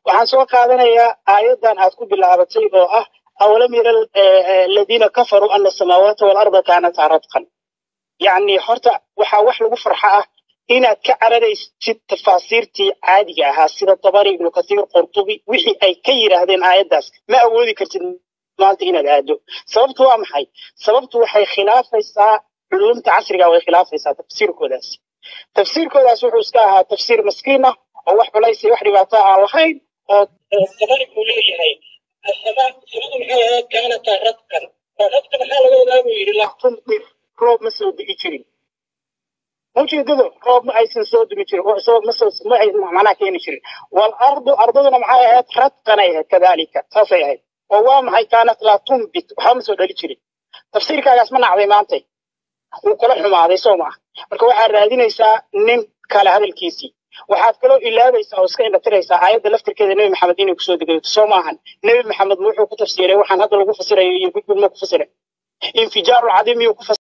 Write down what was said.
waxaan soo qaadanayaa aayadan aad ku bilaabatay oo ah awalam yara alladina kafaru anna as-samawati wal arda kanata ratqan yani horta waxa wax lagu farxa ah inaad ka caradaysid tafaasiirtii caadiga ahaa sida Tabari ibn Kathir Qurtubi wixii ay ka yiraahdeen aayadaas ma awoodi kartid maanta inaad aado sababtu waa maxay sababtu waxay khilaafaysaa علومta casriga way khilaafaysaa tafsiirkoodaas wuxuu iska ahaa tafsiir maskiin ah oo wax culays iyo wax dhibaato aan lahayn oo Tabari ku leeyahay السماء سماء كانت رتقا فرتقا maxaa laga wadaa buu yiri la tumtir roob ma soo digi jirin ujeedadu roob ma aysan soo digi jirin oo soo ma ay macna keeni jirin wal ardu ardaduna maxay ahayd ratqan ay kadalika saasay ahayd oo waa maxay kaanat la tumbit waxa ma soo dhali jirin tafsiirkaagaas ma nacday maanta uu kala xumaaday Soomaa marka waxa raadinaysaa nin kala hadalkiisii waxaad kaloo ilaabaysaa oo iska indhatiraysaa aayadda laftirkeeda Nabi Maxamed inuu ku soo degay Soomaahan Nabi Maxamed wuxuu ku tafsiiray waxaan hadda lagu fasirayo iyo gudbin ma ku fasiray infijaar al-adim